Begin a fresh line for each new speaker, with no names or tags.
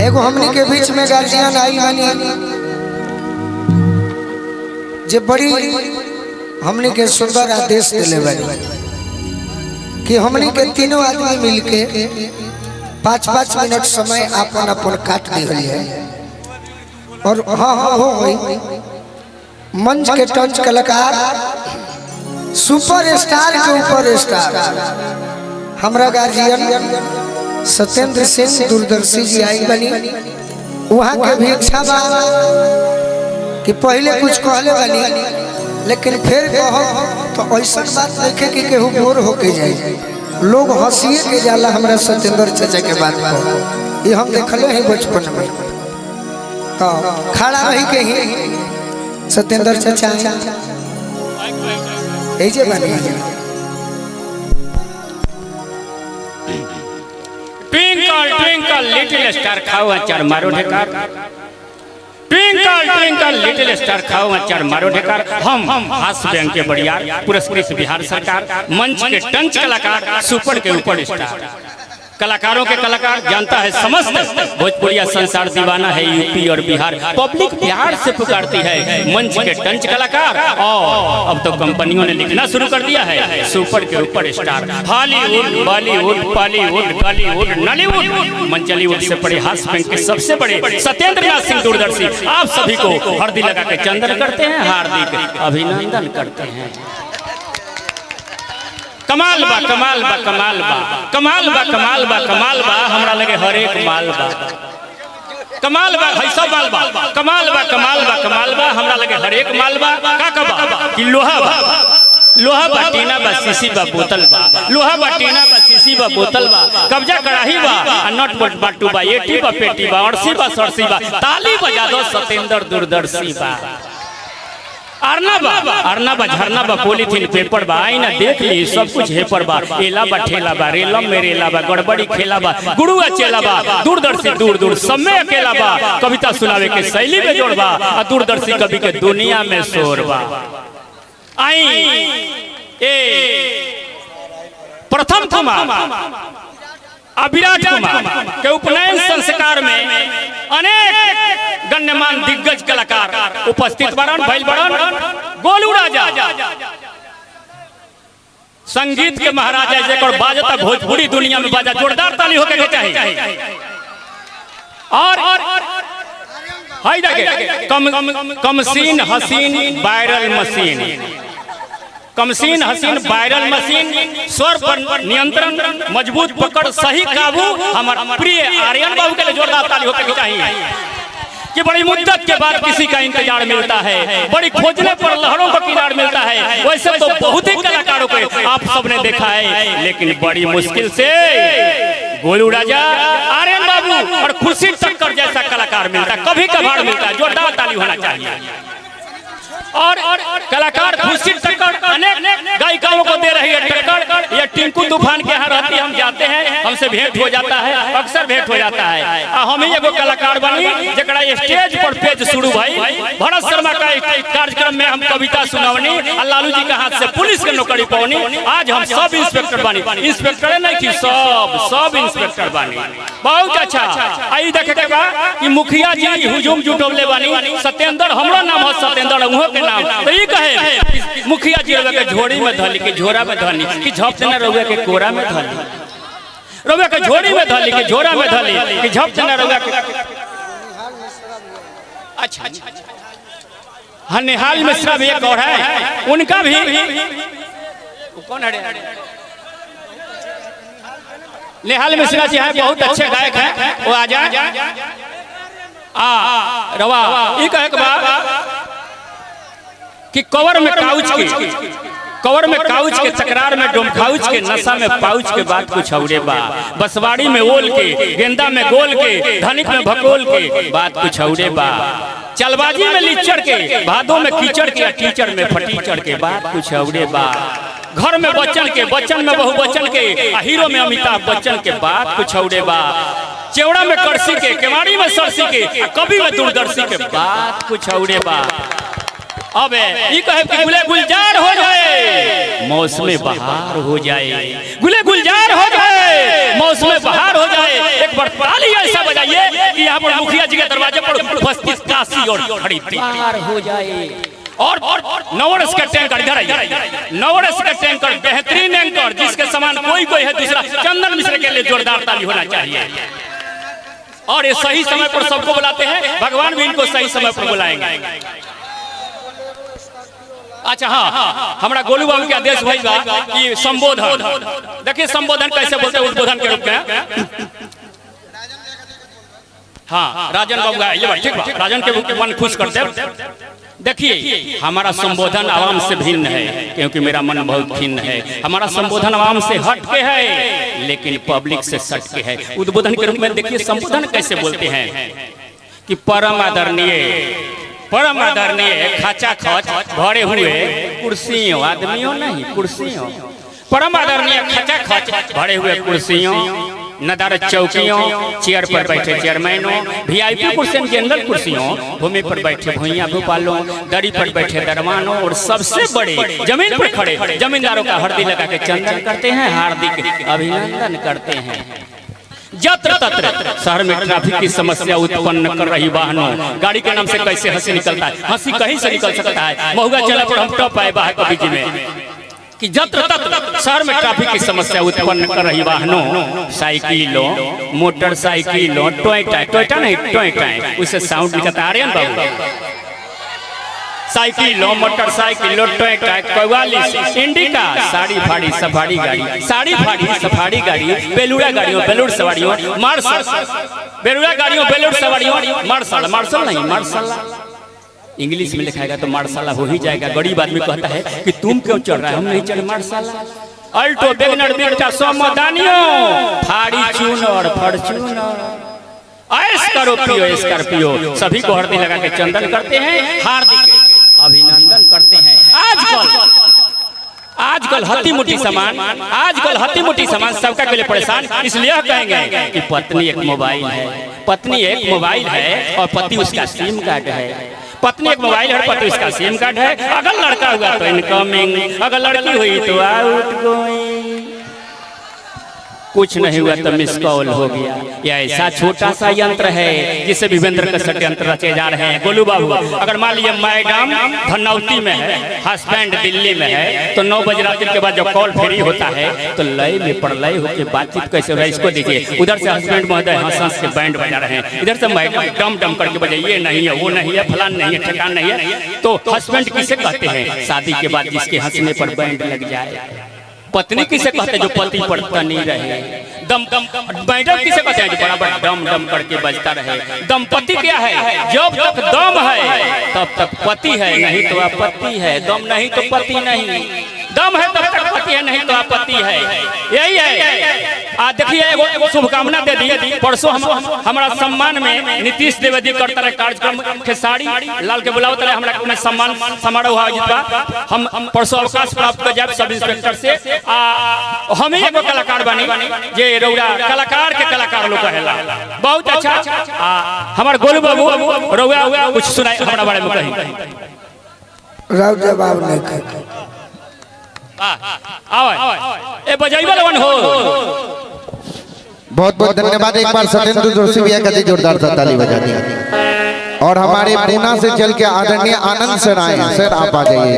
एगो हमनी के बीच में गार्जियन आई बनी जे बड़ी हमनी के सुंदर आदेश दिले बनी कि हमनी के तीनों आदमी मिलके 5-5 मिनट समय अपन अपन काट दी है और हाँ हो गई। मंच के टंच कलाकार सुपर स्टार के ऊपर स्टार हमरा गार्जियन सत्येंद्र सिंह दूरदर्शी जी आई बनी। वहाँ के भी इच्छा बा कि पहले कुछ कहले बनी लेकिन फिर कहो तो ऐसा बात देखे कि केहू बोर होके जाए, लोग हंसिए के जाला हमरा सत्येंद्र चाचा के बात को। ये हम देखले हैं बचपन में, तो खड़ा रही के ही सत्येंद्र चाचा ऐसे बनी
ट्विंकल ट्विंकल लिटिल स्टार खाओ अचार मारो ढेकार। ट्विंकल ट्विंकल लिटिल स्टार खाओ अचार मारो ढेकार। हम हास्य बैंक के बढ़िया पुरस्कृत बिहार सरकार मंच के टंच कलाकार सुपर के ऊपर स्टार कलाकारों के कलाकार जानता है समस्त भोजपुरिया संसार दीवाना है। यूपी और बिहार पब्लिक बिहार से पुकारती है मंच के टंच कलाकार। और अब तो कंपनियों ने लिखना शुरू कर दिया है सुपर के ऊपर स्टार। हॉलीवुड बॉलीवुड बॉलीवुड बॉलीवुड नॉलीवुड मंचलीवुड से बड़े हास्य बैंक के सबसे बड़े सत्येंद्र नाथ सिंह दूरदर्शी आप सभी को हरदी लगा के चंदन करते हैं, हार्दिक अभिनंदन करते हैं। कमाल बा कमाल बा कमाल बा कमाल बा कमाल बा कमाल बा हमरा लगे हर एक माल बा कमाल बा है सब माल बा कमाल बा कमाल बा कमाल बा हमरा लगे हर एक माल बा का कबा कि लोहा बा टीना बा सीसी बा बोतल बा लोहा बा टीना बा सीसी बा बोतल बा कब्जा कड़ाही बा नट बट बाटू बा एटी बा पेटी बा अड़सी बा सरसी बा ताली बजा दो सत्येंद्र दूरदर्शी बा। अरना बा झरना बा पॉलीथीन पेपर बा आईना देख ली सब कुछ हेपर बा एला बा ठेला बा रेलम में रेला बा गड़बड़ी खेला बा गुरुआ चेला बा दूरदर्शी दूर दूर सब में अकेला बा कविता सुनावे के शैली में जोड़ बा दूरदर्शी कवि के दुनिया में शोर बा। आई ए प्रथम कुमार विराट कुमार के उपनयन संस्कार में अनेक गण्यमान दिग्गज कलाकार उपस्थित बरन भइल बरन। गोलू राजा संगीत के महाराजा जेकर बाजता भोजपुरी दुनिया में बाजा जोरदार ताली होके के चाहिए। और हाय देखे कमसीन हसीन वायरल मशीन कमसीन हसीन वायरल मशीन स्वर पर नियंत्रण मजबूत पकड़ सही काबू हमारे प्रिय आर्यन बाबू के लिए जोरदार ताली होकर चाहिए कि बड़ी मुद्दत के बाद किसी का इंतजार मिलता है, बड़ी खोजने पर लहरों का किनार मिलता है। वैसे तो बहुत ही कलाकारों को आप सबने देखा है लेकिन बड़ी मुश्किल से गोलू राजा आर्यन बाबू और खुर्शी टक्कर जैसा कलाकार मिलता है, कभी कभार मिलता है। जोरदार ताली होना चाहिए। और कलाकार खुशी टक्कर अनेक गायिकाओं को दे रही है टक्कर। ये टिंकू तूफान के यहाँ रहती हम जाते हैं, हमसे भेंट हो जाता है, अक्सर भेंट हो जाता है। हम ही एगो कलाकार बनी जरा स्टेज पर पेज शुरू भाई भरत शर्मा का कार्यक्रम में हम कविता सुनावनी लालू जी के हाथ से पुलिस के नौकरी पावनी। आज हम सब इंस्पेक्टर बानी, इंस्पेक्टर नहीं थी सब इंस्पेक्टर बानी। बहुत अच्छा आई देखे के बा कि मुखिया जी हुजूम जुटवले बानी सत्येंद्र हमरो नाम है सत्येंद्र उहो के नाम तो ये कहे मुखिया जी रउआ के झोड़ी में धली कि झोरा में धली कि झप देना रउआ के कोरा में धली रउआ के झोड़ी में धली कि झोरा में धली कि झप देना रउआ के। अच्छा हाँ निहाल मिश्रा भी एक और है उनका भी कौन है निहाल मिश्रा जी है बहुत अच्छे गायक हैं वो आ जाए रवा ये कहे कि कवर में काउच के तकरार में डोमखाउच के नशा में पाउच के बाद कुछ औरे बा बसवाड़ी में ओल के गेंदा में गोल के धनिक में भकोल के बात कुछ औरे बा चलबाजी में लिचड़ के भादों में कीचड़ के टीचर में फटीचड़ के बात कुछ औरे बा घर में बच्चन में बहु बच्चन के हीरो में अमिताभ बच्चन के बात कुछ औरे बा चेवड़ा में करसी के केवाड़ी में सरसी के कवि में दूरदर्शी के बात कुछ औरे बा। अब ये कहे कि गुले गुलजार हो जाए मौसम बहार हो जाए गुले गुलजार हो जाए मौसम बहार हो जाए, एक बार ताली ऐसा बजाइए कि यहाँ पर मुखिया जी के दरवाजे पर बस्ती काशी और खड़ी तैयार हो जाए। और नवरस का टैंकर इधर आइए, नवरस का टैंकर बेहतरीन एंकर जिसके समान कोई है दूसरा, चंदन मिश्र के लिए जोरदार ताली होना चाहिए। और ये सही समय पर सबको बुलाते हैं, भगवान भी इनको सही समय पर बुलाएंगे। अच्छा हाँ, हमारा गोलू बाबू के आदेश भाई बा कि संबोधन, देखिए संबोधन कैसे बोलते हैं उद्बोधन के रूप में। हाँ राजन बाबू ये बात ठीक बा, राजन के मन खुश करते। देखिए हमारा संबोधन आवाम से भिन्न है, क्योंकि मेरा मन बहुत भिन्न है। हमारा संबोधन आवाम से हट के है, लेकिन पब्लिक से सट के है। उद्बोधन के रूप में देखिए संबोधन कैसे बोलते हैं कि परम आदरणीय खाचा खच भरे हुए कुर्सियों, आदमियों नहीं कुर्सियों, परम आदरणीय खाचा खच भरे हुए कुर्सियों, नदारत चौकियों, चेयर पर बैठे चेयरमैनों, वीआईपी कुर्सियों, जनरल कुर्सियों, भूमि पर बैठे भुइयां भूपालों, दरी पर बैठे दरवानों और सबसे बड़े जमीन पर खड़े जमींदारों का हरदी लगा के चंदन करते हैं, हार्दिक अभिनंदन करते हैं। यत्र तत्र शहर में ट्रैफिक की समस्या उत्पन्न कर रही वाहनों, गाड़ी के नाम से कैसे हंसी निकलता है, हंसी कहीं से निकल सकता है, महुआ चला पर हम टॉप आए बाहर कभी जी में कि जत्र तत्र शहर में ट्रैफिक की समस्या उत्पन्न कर रही वाहनों, साइकिलों, मोटरसाइकिलों, टोयोटा नहीं टोयोटा उससे साउंड निकलता है। आर्यन बाबू साइकिलों, मोटरसाइकिलों, टोयोटा, 44, इंडिका, साड़ी फाड़ी सफारी गाड़ी, साड़ी फाड़ी सफारी गाड़ी, बेलूड़ा गाड़ियों, बेलूड़ सवारियों, मार्शल, बेलूड़ा गाड़ियों, बेलूड़ सवारियों, मार्शल नहीं मार्शल इंग्लिश में लिखाएगा तो मार्शाला हो ही जाएगा। गरीब आदमी कहता है कि तुम क्यों चढ़ रहा है, हम नहीं चढ़े मार्शाला। अल्टो, वेगनर, बिक्टा, सोमोदानियों, फाड़ी चूनर, फॉर्च्यूनर, स्कॉर्पियो, सभी को हरदी लगा के चंदन करते हैं, हार्दिक अभिनंदन करते हैं। आजकल हत्ती मुट्ठी सामान सबका के लिए परेशान, इसलिए कहेंगे कि पत्नी एक मोबाइल है और पति उसका सिम कार्ड है। पत्नी एक मोबाइल है, पति उसका सिम कार्ड है। अगर लड़का हुआ तो इनकमिंग, अगर लड़की हुई तो आउटगोइंग, कुछ नहीं हुआ तो मिस कॉल हो गया। यह ऐसा छोटा सा यंत्र है जिसे विवेंद्र के षड्यंत्र रचे जा रहे हैं। गोलू बाबू, अगर मान लीजिए मैडम धनौती में है, हस्बैंड दिल्ली में है, तो 9 बजे रात के बाद जब कॉल फ्री होता है तो लय में प्रलय होकर बातचीत कैसे हो रहा है इसको देखिए। उधर से हस्बैंड महोदय हंस के बैंड बजा रहे हैं, इधर से मैडम डम डम करके बजे, ये नहीं है, वो नहीं है, फलान नहीं है, ठिकान नहीं है। तो हस्बैंड किसे कहते हैं? शादी के बाद जिसके हंसने पर बैंड लग जाए। पत्नी किसे कहते हैं? जो पति पर तनी रहे। दम मैडम किसे कहते हैं? जो बराबर डम डम करके बजता रहे। दंपति क्या है? जब तक दम है तब तक पति है, नहीं तो आपत्ति है। दम नहीं तो पति नहीं, दम है तब तक पति है, नहीं तो आपत्ति है। यही है। देखिए एगो शुभकामना दे दी। परसों हमारा सम्मान में नीतीश द्विवेदी करता रहे कार्यक्रम खेसारी लाल के बुलावत रहे, हमारा सम्मान समारोह आयोजित बा। हम परसों अवकाश प्राप्त कर जाए सब इंस्पेक्टर से। हम ही एगो कलाकार बनी, जे रौरा कलाकार के कलाकार लोग कहेला। बहुत अच्छा। हमारे गोलू बाबू रौरा कुछ सुनाई हमारा बारे में कही।
राव जवाब नहीं कहे
ए बजाइबा लगन हो।
बहुत बहुत धन्यवाद। एक बार सत्येंद्र जोशी भैया का जोरदार सा ताली बजा दिया। और हमारे पूना से चल के आदरणीय आनंद सर आए हैं। सर आप आ जाइए।